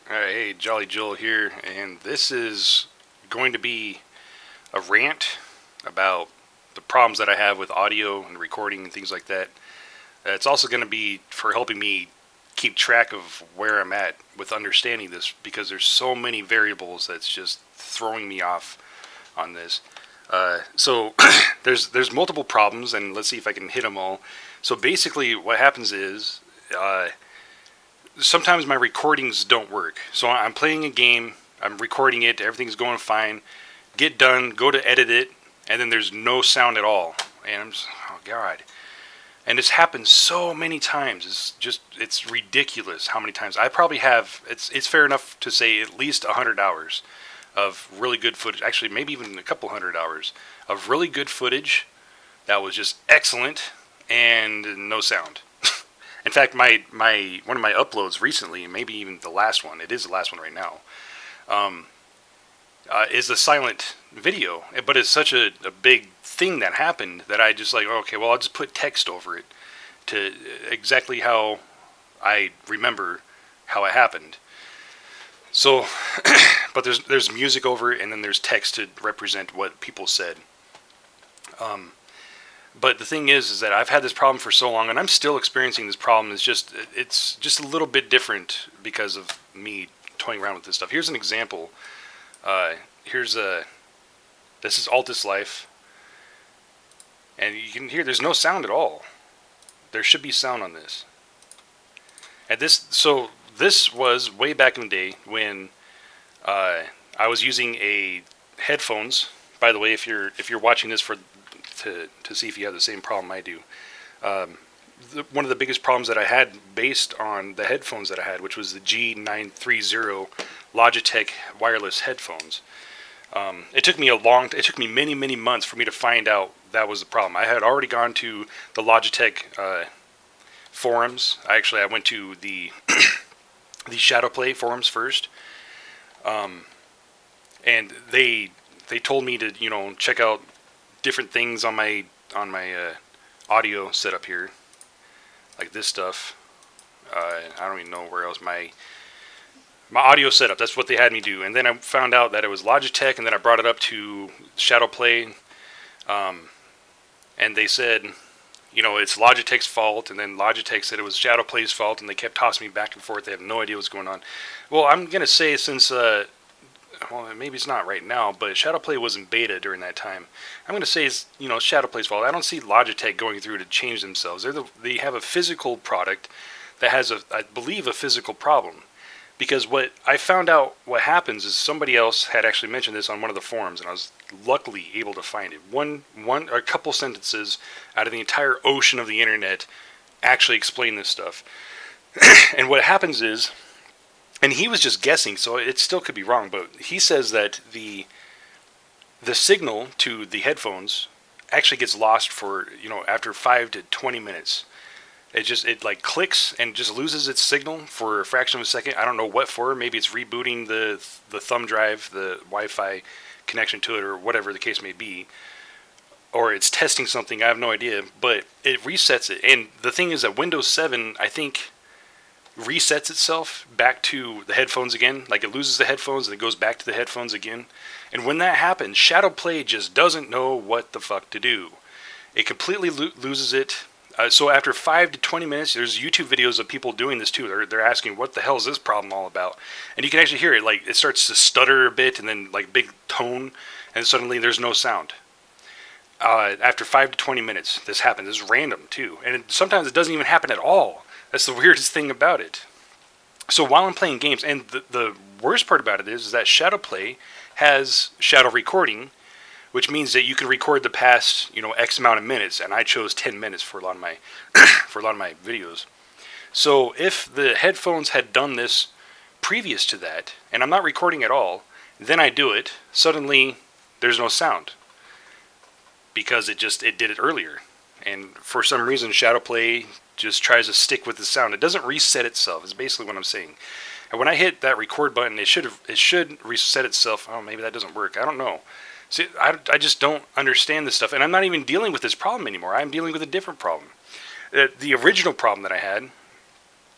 Hey, Jolly Joel here, and this is going to be a rant about the problems that I have with audio and recording and things like that. It's also going to be for helping me keep track of where I'm at with understanding this because there's so many variables that's just throwing me off on this. So there's multiple problems, and let's see if I can hit them all. So basically, what happens is sometimes my recordings don't work. So I'm playing a game, I'm recording it, everything's going fine. Get done, go to edit it, and then there's no sound at all. And I'm just, oh god. And it's happened so many times. It's ridiculous how many times. I probably have, it's fair enough to say at least 100 hours of really good footage. Actually, maybe even a couple hundred hours of really good footage that was just excellent and no sound. In fact, my one of my uploads recently, maybe even the last one, it is the last one right now, is a silent video. But it's such a big thing that happened that I just like, okay, well, I'll just put text over it to exactly how I remember how it happened. So, but there's music over it, and then there's text to represent what people said. But the thing is that I've had this problem for so long, and I'm still experiencing this problem. It's just a little bit different because of me toying around with this stuff. Here's an example. This is Altus Life, and you can hear there's no sound at all. There should be sound on this. And this was way back in the day when I was using a headphones. By the way, if you're watching this to see if you have the same problem I do. One of the biggest problems that I had based on the headphones that I had, which was the G930 Logitech wireless headphones. It took me many months for me to find out that was the problem. I had already gone to the Logitech forums. I went to the the Shadowplay forums first, and they told me to check out different things on my audio setup here, like this stuff. I don't even know where else my audio setup. That's what they had me do, and then I found out that it was Logitech, and then I brought it up to Shadowplay, and they said, it's Logitech's fault, and then Logitech said it was Shadowplay's fault, and they kept tossing me back and forth. They have no idea what's going on. Well, I'm gonna say since well, maybe it's not right now, but Shadowplay was in beta during that time. I'm going to say it's, Shadowplay's fault. I don't see Logitech going through to change themselves. They have a physical product that has, I believe, a physical problem. Because what I found out what happens is somebody else had actually mentioned this on one of the forums, and I was luckily able to find it. One or a couple sentences out of the entire ocean of the internet actually explain this stuff. And what happens is, and he was just guessing, so it still could be wrong, but he says that the signal to the headphones actually gets lost for, after 5 to 20 minutes. It like clicks and just loses its signal for a fraction of a second. I don't know what for. Maybe it's rebooting the thumb drive, the Wi-Fi connection to it, or whatever the case may be. Or it's testing something, I have no idea, but it resets it. And the thing is that Windows 7, I think, resets itself back to the headphones again. Like it loses the headphones and it goes back to the headphones again. And when that happens, Shadowplay just doesn't know what the fuck to do. It completely loses it. So after 5 to 20 minutes, there's YouTube videos of people doing this too. They're asking, what the hell is this problem all about? And you can actually hear it. Like it starts to stutter a bit and then like big tone, and suddenly there's no sound. After 5 to 20 minutes, this happens. It's random too. And sometimes it doesn't even happen at all. That's the weirdest thing about it. So while I'm playing games, and the worst part about it is that Shadowplay has shadow recording, which means that you can record the past, X amount of minutes, and I chose 10 minutes for a lot of my for a lot of my videos. So if the headphones had done this previous to that, and I'm not recording at all, then I do it, suddenly there's no sound because it did it earlier. And for some reason, Shadowplay just tries to stick with the sound. It doesn't reset itself, is basically what I'm saying. And when I hit that record button, it should reset itself. Oh, maybe that doesn't work. I don't know. See, I just don't understand this stuff. And I'm not even dealing with this problem anymore. I'm dealing with a different problem. The original problem that I had,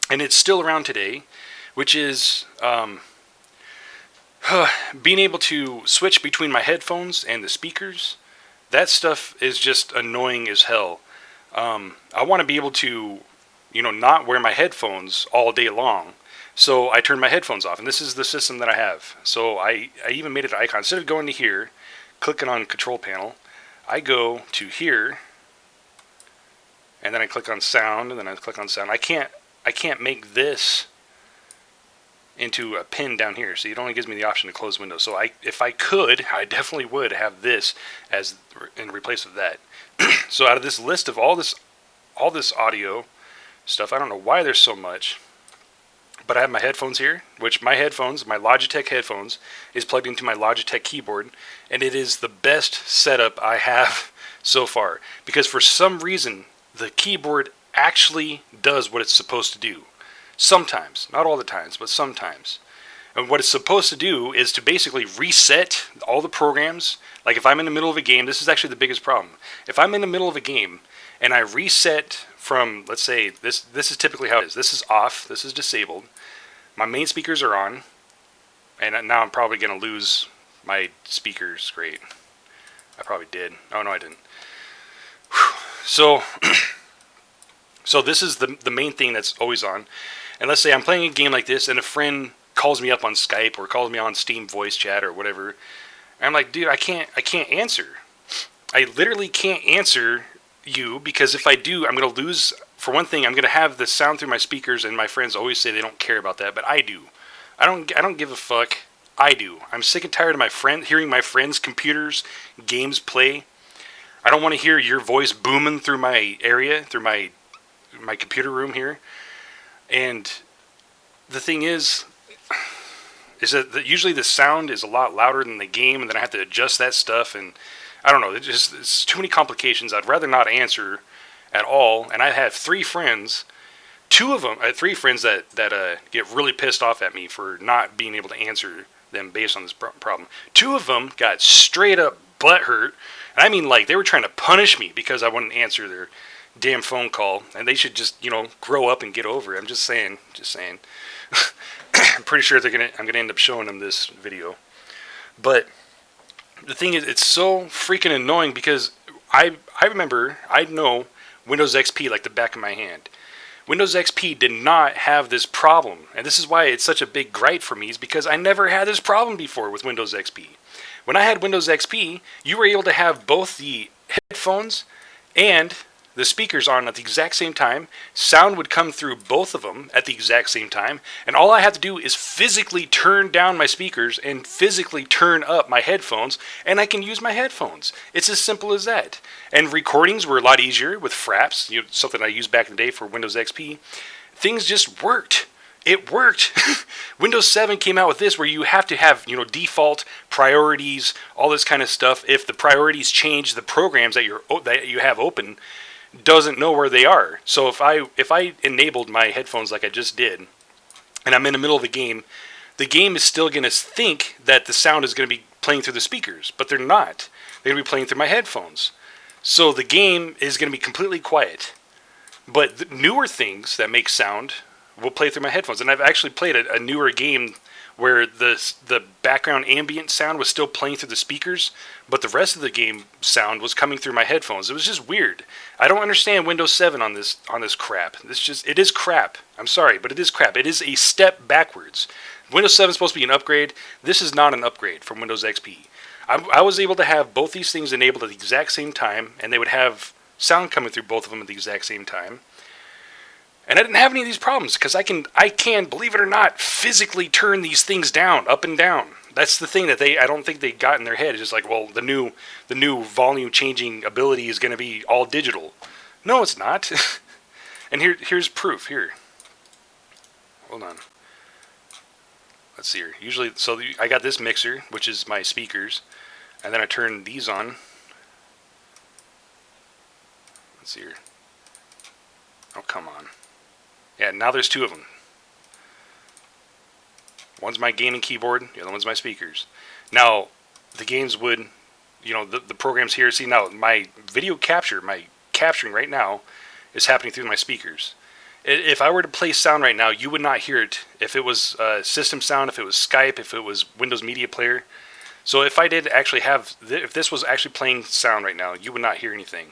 and it's still around today, which is being able to switch between my headphones and the speakers. That stuff is just annoying as hell. I want to be able to, not wear my headphones all day long. So I turn my headphones off, and this is the system that I have. So I even made it an icon. Instead of going to here, clicking on control panel, I go to here, and then I click on sound, and then I click on sound. I can't make this into a pin down here, so it only gives me the option to close windows. So if I could, I definitely would have this as in replace of that. So out of this list of all this audio stuff, I don't know why there's so much, but I have my headphones here, which my Logitech headphones, is plugged into my Logitech keyboard, and it is the best setup I have so far, because for some reason the keyboard actually does what it's supposed to do. Sometimes, not all the times, but sometimes. And what it's supposed to do is to basically reset all the programs. Like if I'm in the middle of a game, this is actually the biggest problem. If I'm in the middle of a game and I reset from, let's say, this is typically how it is. This is off, this is disabled. My main speakers are on, and now I'm probably going to lose my speakers. Great. I probably did. Oh, no, I didn't. Whew. So this is the main thing that's always on. And let's say I'm playing a game like this, and a friend calls me up on Skype or calls me on Steam voice chat or whatever. And I'm like, dude, I can't answer. I literally can't answer you, because if I do, I'm going to lose. For one thing, I'm going to have the sound through my speakers, and my friends always say they don't care about that, but I do. I don't give a fuck. I do. I'm sick and tired of hearing my friends' computers, games play. I don't want to hear your voice booming through my area, through my computer room here. And the thing is that usually the sound is a lot louder than the game, and then I have to adjust that stuff, and I don't know, it's too many complications. I'd rather not answer at all. And I have three friends that get really pissed off at me for not being able to answer them based on this problem. Two of them got straight up butthurt, and I mean, like, they were trying to punish me because I wouldn't answer their damn phone call, and they should just, grow up and get over it. I'm just saying. I'm pretty sure I'm gonna end up showing them this video. But the thing is, it's so freaking annoying, because I know Windows XP like the back of my hand. Windows XP did not have this problem, and this is why it's such a big gripe for me, is because I never had this problem before with Windows XP. When I had Windows XP, you were able to have both the headphones and the speakers on at the exact same time. Sound would come through both of them at the exact same time, and all I have to do is physically turn down my speakers and physically turn up my headphones, and I can use my headphones. It's as simple as that. And recordings were a lot easier with Fraps, something I used back in the day for Windows XP. Things just worked. It worked. Windows 7 came out with this, where you have to have, default priorities, all this kind of stuff. If the priorities change, the programs that you have open doesn't know where they are. So if I enabled my headphones like I just did, and I'm in the middle of a game, the game is still going to think that the sound is going to be playing through the speakers, but they're not. They're going to be playing through my headphones. So the game is going to be completely quiet. But the newer things that make sound will play through my headphones. And I've actually played a newer game where the background ambient sound was still playing through the speakers, but the rest of the game sound was coming through my headphones. It was just weird. I don't understand Windows 7 on this crap. It is crap. I'm sorry, but it is crap. It is a step backwards. Windows 7 is supposed to be an upgrade. This is not an upgrade from Windows XP. I was able to have both these things enabled at the exact same time, and they would have sound coming through both of them at the exact same time. And I didn't have any of these problems, because I can, believe it or not, physically turn these things down, up and down. That's the thing that I don't think they got in their head. It's just like, well, the new volume changing ability is going to be all digital. No, it's not. And here's proof. Here. Hold on. Let's see here. Usually, so I got this mixer, which is my speakers, and then I turn these on. Let's see here. Oh, come on. Yeah, now there's two of them. One's my gaming keyboard, the other one's my speakers. Now, the games would, the programs here, see now, my video capture, my capturing right now is happening through my speakers. If I were to play sound right now, you would not hear it. If it was system sound, if it was Skype, if it was Windows Media Player. So if I did actually have, if this was actually playing sound right now, you would not hear anything.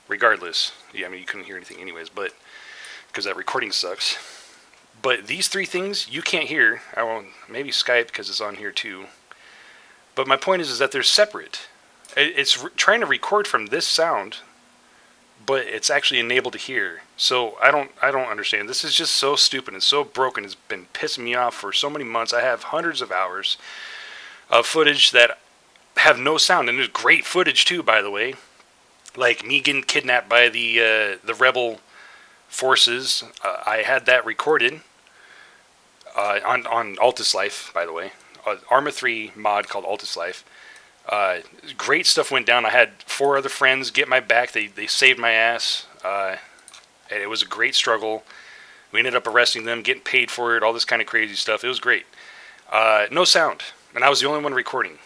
Regardless. Yeah, I mean, you couldn't hear anything anyways, but because that recording sucks. But these three things you can't hear. I won't, maybe Skype because it's on here too. But my point is that they're separate. It's trying to record from this sound, but it's actually enabled to hear. So I don't understand. This is just so stupid and so broken. It's been pissing me off for so many months. I have hundreds of hours of footage that have no sound, and there's great footage too, by the way. Like me getting kidnapped by the rebel forces. I had that recorded on Altus Life, by the way. Arma 3 mod called Altus Life. Great stuff went down. I had 4 other friends get my back. They saved my ass. And it was a great struggle. We ended up arresting them, getting paid for it, all this kind of crazy stuff. It was great. No sound. And I was the only one recording.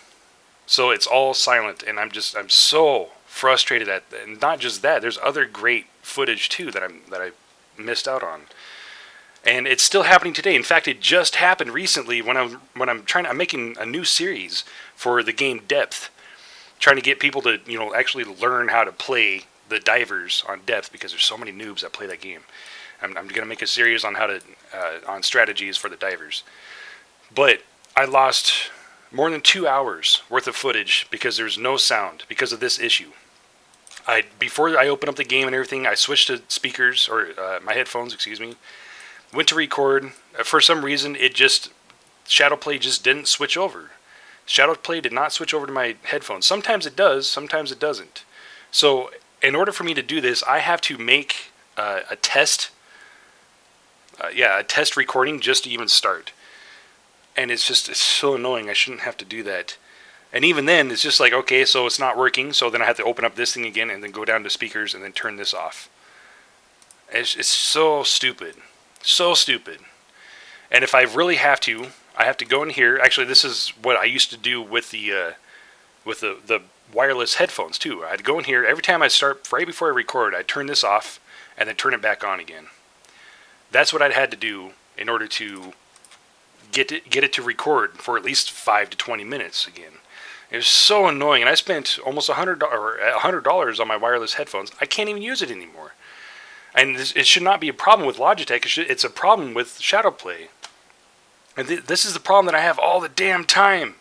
So it's all silent. And I'm so frustrated at that. And not just that. There's other great footage too that I missed out on. And it's still happening today. In fact, it just happened recently when I'm making a new series for the game Depth, trying to get people to actually learn how to play the divers on Depth because there's so many noobs that play that game. I'm going to make a series on how to on strategies for the divers. But I lost more than 2 hours worth of footage because there's no sound because of this issue. Before I opened up the game and everything, I switched to speakers or my headphones, excuse me. Went to record. For some reason, Shadowplay just didn't switch over. Shadowplay did not switch over to my headphones. Sometimes it does, sometimes it doesn't. So, in order for me to do this, I have to make a test recording just to even start. And it's so annoying. I shouldn't have to do that. And even then, it's just like, okay, so it's not working, so then I have to open up this thing again and then go down to speakers and then turn this off. It's so stupid. So stupid. And if I really have to, I have to go in here. Actually, this is what I used to do with the wireless headphones too. I'd go in here every time I start, right before I record, I'd turn this off and then turn it back on again. That's what I'd had to do in order to get it to record for at least 5 to 20 minutes again. It was so annoying, and I spent almost $100 on my wireless headphones. I can't even use it anymore. And it should not be a problem with Logitech. It's a problem with Shadowplay. And this is the problem that I have all the damn time.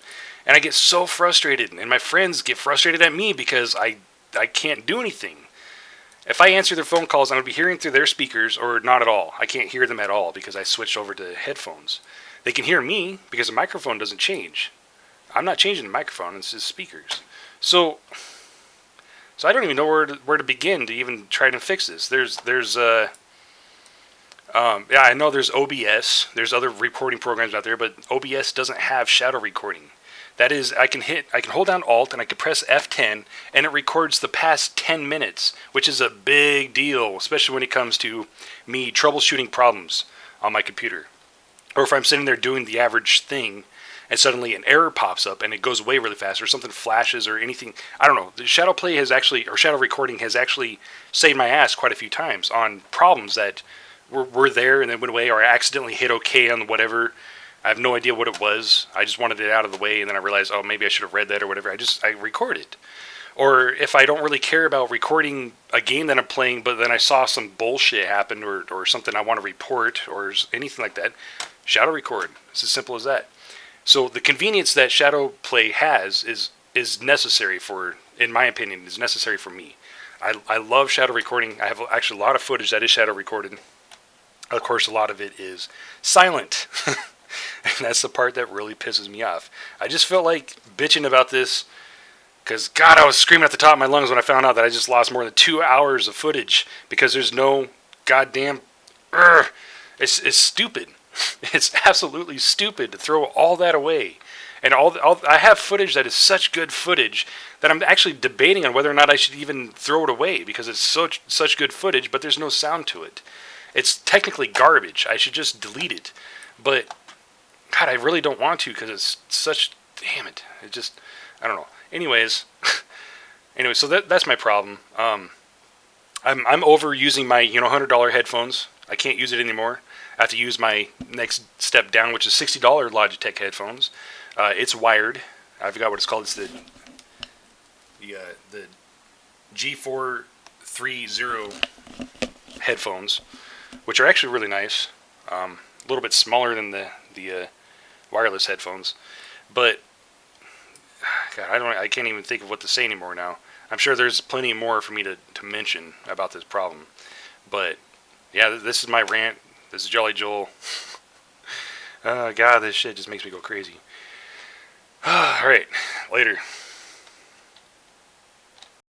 And I get so frustrated. And my friends get frustrated at me because I can't do anything. If I answer their phone calls, I'm going to be hearing through their speakers or not at all. I can't hear them at all because I switched over to headphones. They can hear me because the microphone doesn't change. I'm not changing the microphone. It's just speakers. So I don't even know where to begin to even try to fix this. I know there's OBS. There's other recording programs out there, but OBS doesn't have shadow recording. That is, I can hold down Alt and I can press F10 and it records the past 10 minutes, which is a big deal, especially when it comes to me troubleshooting problems on my computer. Or if I'm sitting there doing the average thing and suddenly an error pops up and it goes away really fast or something flashes or anything. I don't know. The Shadowplay has actually, or shadow recording has actually saved my ass quite a few times on problems that were there and then went away, or I accidentally hit OK on whatever. I have no idea what it was. I just wanted it out of the way and then I realized, oh, maybe I should have read that or whatever. I record it. Or if I don't really care about recording a game that I'm playing, but then I saw some bullshit happen or something I want to report or anything like that, shadow record. It's as simple as that. So the convenience that Shadowplay has is necessary for, in my opinion, is necessary for me. I love shadow recording. I have actually a lot of footage that is shadow recorded. Of course, a lot of it is silent. And that's the part that really pisses me off. I just felt like bitching about this because, God, I was screaming at the top of my lungs when I found out that I just lost more than 2 hours of footage because there's no goddamn... It's stupid. It's absolutely stupid to throw all that away. And I have footage that is such good footage that I'm actually debating on whether or not I should even throw it away because it's such good footage, but there's no sound to it. It's technically garbage. I should just delete it. But, God, I really don't want to because it's such... Damn it. It just... I don't know. Anyways, so that's my problem. I'm over using my $100 headphones I can't use it anymore. I have to use my next step down, which is $60 Logitech headphones. It's wired. I forgot what it's called. It's the G430 headphones, which are actually really nice. A little bit smaller than the wireless headphones, but God, I can't even think of what to say anymore now. I'm sure there's plenty more for me to mention about this problem, but yeah, this is my rant. This is Jolly Joel. God, this shit just makes me go crazy. All right, later.